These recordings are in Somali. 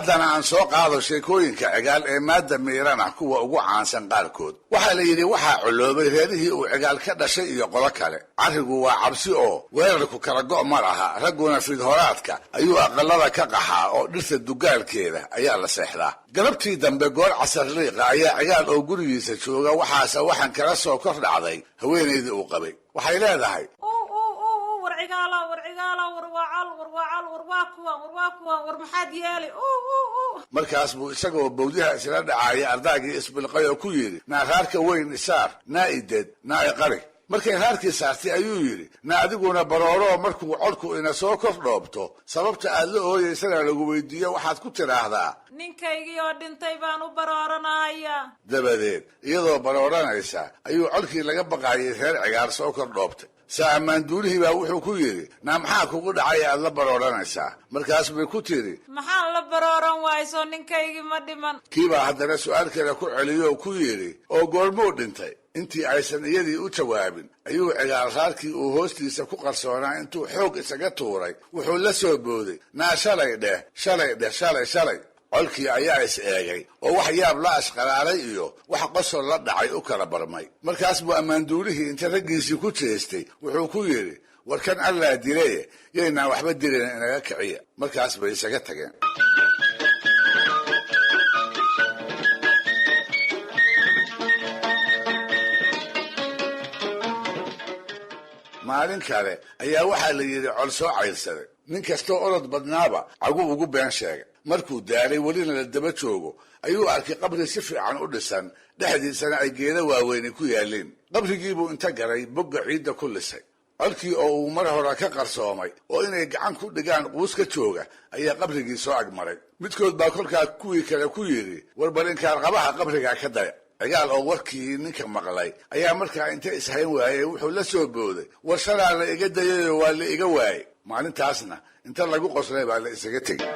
haddana aan soo qaado sheekooyinka cigaal ee maadda miirana kuwa ugu caansan qaarkood. waxaa la yidhi waxaa coloobay reerihii uu cigaal ka dhashay iyo qolo kale. carrigu waa cabsi oo weerarku kala go' ma laha, ragguna fidhoraadka ayuu aqalada ka qaxaa oo dhirta dugaalkeeda ayaa la seexdaa. galabtii dambe goor casarliiqa ayaa cigaal oo gurigiisa jooga waxaase waxaan kala soo kor dhacday haweenaydii uu qabay. waxay leedahay markaas buu isagoo bawdiha isla dhacaaya ardaagii isbilqay oo ku yidhi naa raarka weyn isaar, naa ideed, naa iqari. markay raarkii saartay ayuu yidhi na adiguna barooroo markuu codku ina soo kor dhoobto sababta aad la ooyaysana lagu weydiiyo waxaad ku tidhaahdaa ninkaygii oo dhintay baan u barooranaya. dabadeed iyadoo barooranaysa ayuu codkii laga baqaayay reer cigaar soo kor dhoobtay. saa ammaanduulihii baa wuxuu ku yidhi naa maxaa kugu dhacay aad la barooranaysaa? markaas bay ku tidhi maxaan la barooran waayso ninkaygii ma dhiman. kiibaa haddana su'aal kale ku celiyoo ku yidhi oo goormuu dhintay? intii aysan iyadii u jawaabin ayuu cigaal raarkii uu hoostiisa ku qarsoonaa intuu xoog isaga tuuray wuxuu la soo booday naa shalay dheh shalay dheh shalay shalay. colkii ayaa is eegay oo wax yaab la ashqalaalay iyo wax qosol la dhacay u kala barmay. markaas buu ammaanduulihii inta raggiisii ku jeestay wuxuu ku yidhi war kan allaa dileye yaynaan waxba dilayna inaga kiciya. markaas bay isaga tageen. maalin kale ayaa waxaa la yidhi col soo cayrsaday. nin kastoo orod badnaaba cagu ugu been sheegay. markuu daalay welina la daba joogo ayuu arkay qabri si fiican u dhisan, dhexdiisana ay geeda waaweyni ku yaalleen. qabrigiibuu inta galay bogga ciidda ku lisay. colkii oo uu mar hore ka qarsoomay oo inay gacan ku dhigaan quus ka jooga ayaa qabrigii soo agmaray. midkood baa kolkaa kuwii kale ku yidhi war bal inkaarqabaha qabrigaa ka daya. cigaal oo warkii ninka maqlay ayaa markaa inta ishayn waayey wuxuu la soo booday war shalaa la iga dayayoo waa la iga waayey. maalintaasna inta lagu qoslay baa la isaga tegey.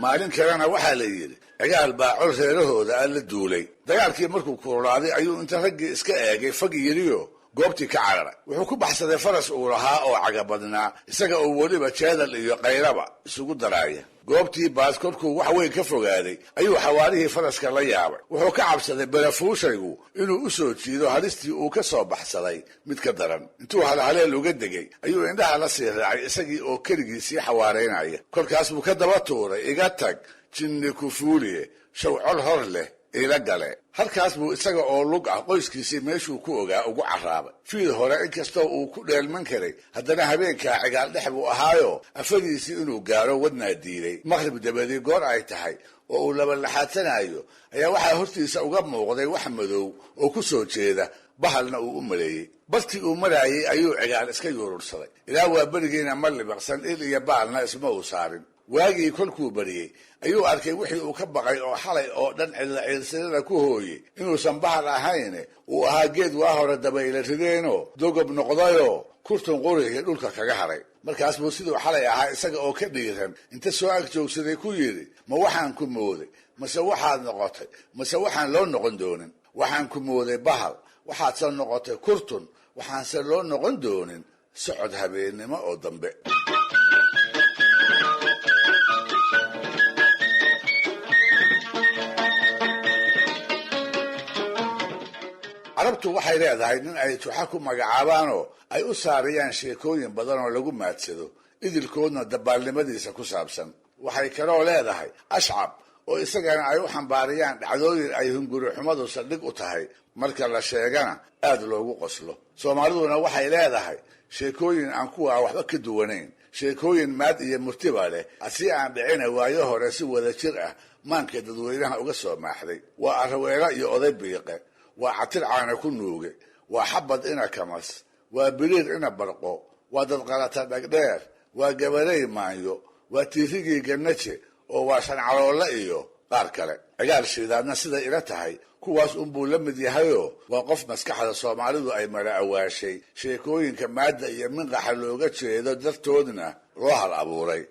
maalin kalena waxaa la yidhi cigaal baa col reerahooda aan la duulay. dagaalkii markuu kululaaday ayuu inta raggii iska eegay fag yidhiyo goobtii ka cararay. wuxuu ku baxsaday faras uu lahaa oo caga badnaa, isaga oo weliba jeedal iyo qayraba isugu daraaya. goobtii baas kolkuu wax weyn ka fogaaday ayuu xawaarihii faraska la yaabay. wuxuu ka cabsaday barafuushaygu inuu u soo jiido halistii uu ka soo baxsaday mid ka daran. intuu halhaleel uga degay ayuu indhaha la sii raacay isagii oo keligii sii xawaaraynaya. kolkaas buu ka daba tuuray iga tag jinni kufuuliye shawcol hor leh ila gale. halkaas buu isaga oo lug ah qoyskiisii meeshuu ku ogaa ugu carraabay. fiid hore inkastoo uu ku dheelman karay haddana habeenkaa cigaal dhex buu ahaayo afadiisii inuu gaaro wadnaa diiday. maqrib dabadii goor ay tahay oo uu labalaxaadsanayo ayaa waxaa hortiisa uga muuqday wax madow oo ku soo jeeda, bahalna uu u maleeyey. bartii uu maraayey ayuu cigaal iska yuurursaday. ilaa waa berigiina ma libaqsan, il iyo baalna isma uu saarin. waagii kolkuu bariyey ayuu arkay wixii uu ka baqay oo xalay oo dhan cidla ciilsilada ku hooyey inuusan bahal ahayn uu ahaa geed waa hore dabayla rideenoo dogob noqdayoo kurtun qurihii dhulka kaga haray. markaas buu siduu xalay ahaa isaga oo ka dhiiran inta soo ag joogsaday ku yidhi ma waxaan ku mooday mase waxaad noqotay mase waxaan loo noqon doonin? waxaan ku mooday bahal, waxaadse noqotay kurtun, waxaanse loo noqon doonin socod habeennimo oo dambe. carabtu waxay leedahay nin ay tuxa ku magacaabaanoo ay u saarayaan sheekooyin badan oo lagu maadsado, idilkoodna dabaalnimadiisa ku saabsan. waxay kaloo leedahay ashcab oo isagana ay u xambaariyaan dhacdooyin ay hunguri xumadu saldhig u tahay, marka la sheegana aad loogu qoslo. soomaaliduna waxay leedahay sheekooyin aan kuwaa waxba ka duwanayn, sheekooyin maad iyo murtiba leh, si aan dhicina waayo hore si wada jir ah maanka dadweynaha uga soo maaxday. waa arraweelo iyo oday biiqe, waa catir caana ku nuuge, waa xabad ina kamas, waa biriir ina barqo, waa dadqalata dhagdheer, waa gabaley maanyo, waa tiirigii gannaje, oo waa shancaloolle iyo qaar kale. cigaal shiidaadna siday ila tahay kuwaas unbuu la mid yahayoo waa qof maskaxda soomaalidu ay mala awaashay, sheekooyinka maadda iyo minqaxa looga jeedo dartoodna loo hal abuuray.